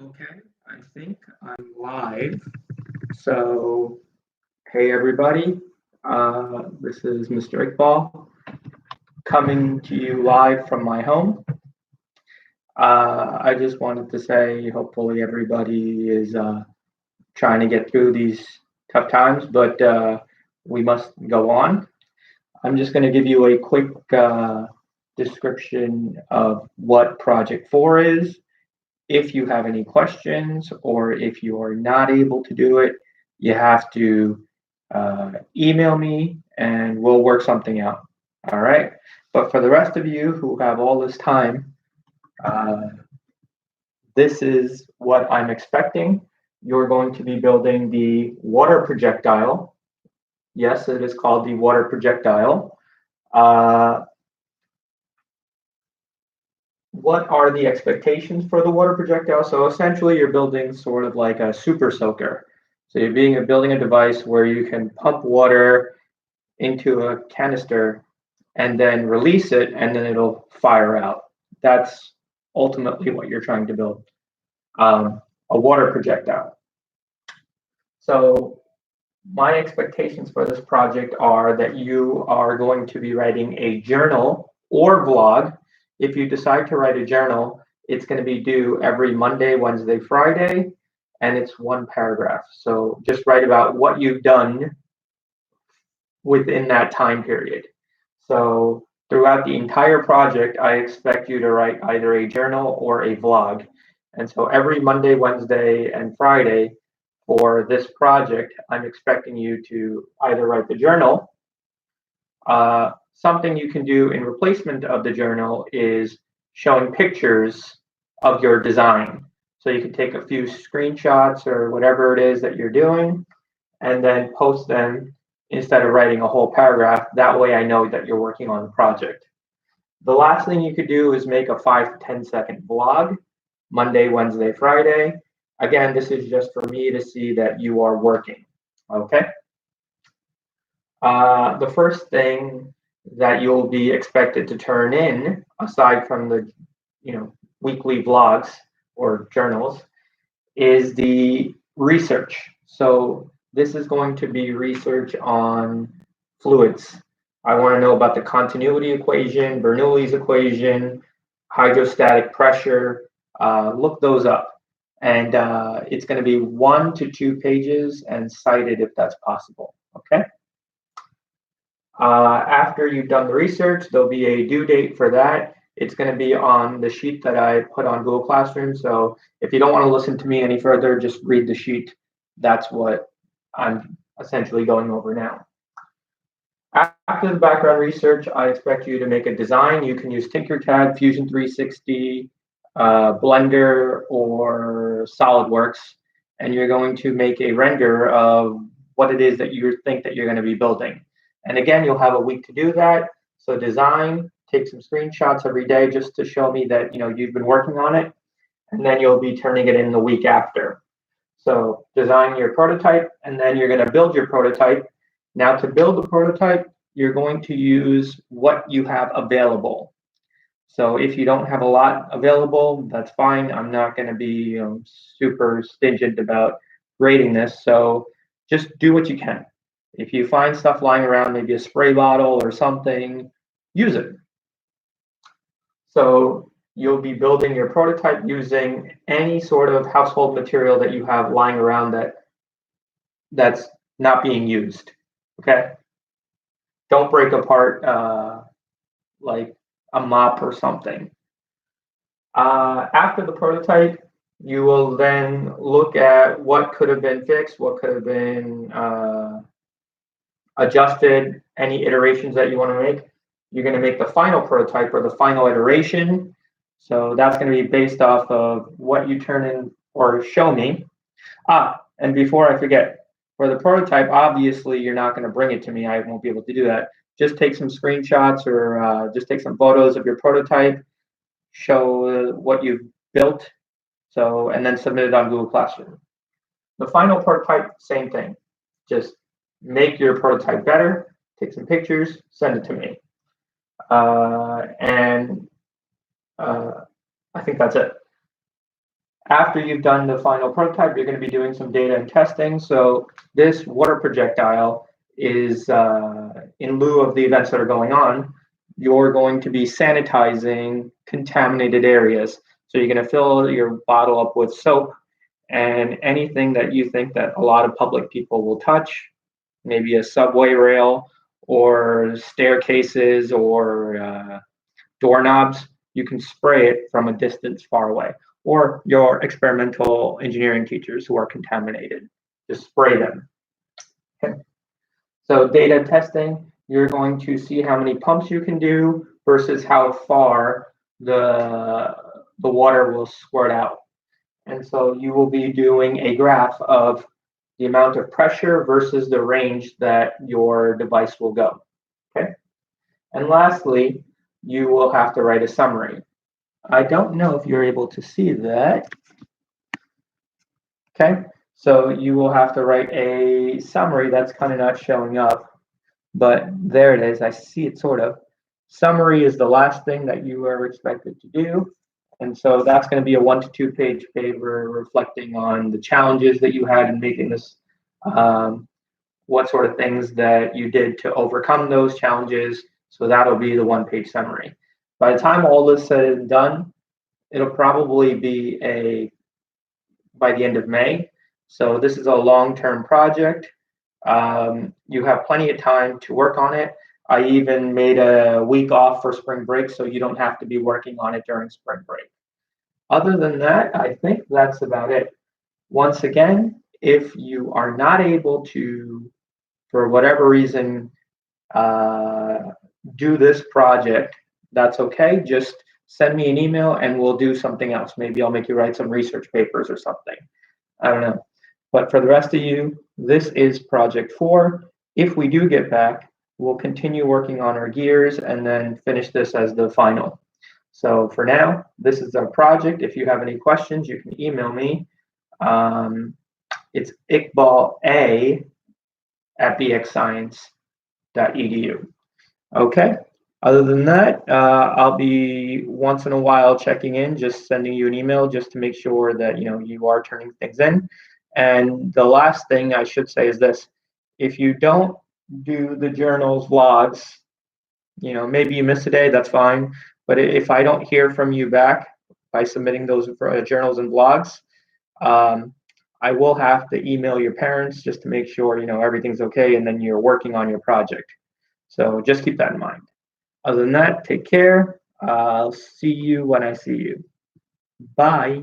Okay, I think I'm live. So, hey everybody, this is Mr. Iqbal coming to you live from my home. I just wanted to say, hopefully, everybody is trying to get through these tough times, but we must go on. I'm just going to give you a quick description of what Project 4 is. If you have any questions or if you are not able to do it, you have to email me and we'll work something out. All right. But for the rest of you who have all this time, uh, this is what I'm expecting. You're going to be building the water projectile. Yes, it is called the water projectile. Uh, what are the expectations for the water projectile? So essentially, you're building sort of like a super soaker. So you're building a device where you can pump water into a canister and then release it, and then it'll fire out. That's ultimately what you're trying to build, a water projectile. So my expectations for this project are that you are going to be writing a journal or vlog. If you decide to write a journal, it's going to be due every Monday, Wednesday, Friday, and it's one paragraph. So just write about what you've done within that time period. So throughout the entire project, I expect you to write either a journal or a vlog. And so every Monday, Wednesday, and Friday for this project, I'm expecting you to either write the journal. Something you can do in replacement of the journal is showing pictures of your design. So you can take a few screenshots or whatever it is that you're doing and then post them instead of writing a whole paragraph. That way I know that you're working on the project. The last thing you could do is make a 5 to 10-second vlog, Monday, Wednesday, Friday. Again, this is just for me to see that you are working, okay? The first thing that you'll be expected to turn in, aside from the weekly vlogs or journals, is the research. So this is going to be research on fluids. I want to know about the continuity equation, Bernoulli's equation, hydrostatic pressure. Look those up. And it's going to be 1 to 2 pages and cited if that's possible. Okay. After you've done the research, there'll be a due date for that. It's going to be on the sheet that I put on Google Classroom. So if you don't want to listen to me any further, just read the sheet. That's what I'm essentially going over now. After the background research, I expect you to make a design. You can use Tinkercad, Fusion 360, Blender, or SolidWorks, and you're going to make a render of what it is that you think that you're going to be building. And again, you'll have a week to do that. So design, take some screenshots every day just to show me that you've been working on it, and then you'll be turning it in the week after. So design your prototype, and then you're going to build your prototype. Now to build the prototype, you're going to use what you have available. So if you don't have a lot available, that's fine. I'm not going to be super stingent about grading this. So just do what you can. If you find stuff lying around, maybe a spray bottle or something, use it. So you'll be building your prototype using any sort of household material that you have lying around that's not being used. Okay? Don't break apart like a mop or something. After the prototype, you will then look at what could have been fixed, what could have been adjusted, any iterations that you want to make. You're going to make the final prototype or the final iteration. So that's going to be based off of what you turn in or show me. And before I forget, for the prototype, obviously you're not going to bring it to me. I won't be able to do that. Just take some screenshots or just take some photos of your prototype, show what you've built, and then submit it on Google Classroom. The final prototype, same thing. Just make your prototype better, take some pictures, send it to me. I think that's it. After you've done the final prototype, you're going to be doing some data and testing. So this water projectile is, in lieu of the events that are going on, you're going to be sanitizing contaminated areas. So you're going to fill your bottle up with soap and anything that you think that a lot of public people will touch, maybe a subway rail or staircases or doorknobs, you can spray it from a distance far away. Or your experimental engineering teachers who are contaminated, just spray them. Okay. So data testing, you're going to see how many pumps you can do versus how far the water will squirt out. And so you will be doing a graph of the amount of pressure versus the range that your device will go. Okay. And lastly, you will have to write a summary. I don't know if you're able to see that. Okay, so you will have to write a summary. That's kind of not showing up, but there it is. I see it sort of. Summary is the last thing that you are expected to do. And so that's going to be a 1 to 2 page paper reflecting on the challenges that you had in making this, what sort of things that you did to overcome those challenges. So that'll be the 1 page summary. By the time all this is said and done, it'll probably be by the end of May. So this is a long-term project. You have plenty of time to work on it. I even made a week off for spring break, so you don't have to be working on it during spring break. Other than that, I think that's about it. Once again, if you are not able to, for whatever reason, do this project, that's okay. Just send me an email and we'll do something else. Maybe I'll make you write some research papers or something. I don't know. But for the rest of you, this is project 4. If we do get back, we'll continue working on our gears and then finish this as the final. So for now, this is our project. If you have any questions, you can email me. It's iqbala@bxscience.edu. Okay. Other than that, I'll be once in a while checking in, just sending you an email just to make sure that you are turning things in. And the last thing I should say is this: if you don't do the journals vlogs, maybe you miss a day, that's fine. But if I don't hear from you back by submitting those journals and blogs, I will have to email your parents just to make sure everything's okay, and then you're working on your project. So just keep that in mind. Other than that, take care. I'll see you when I see you. Bye.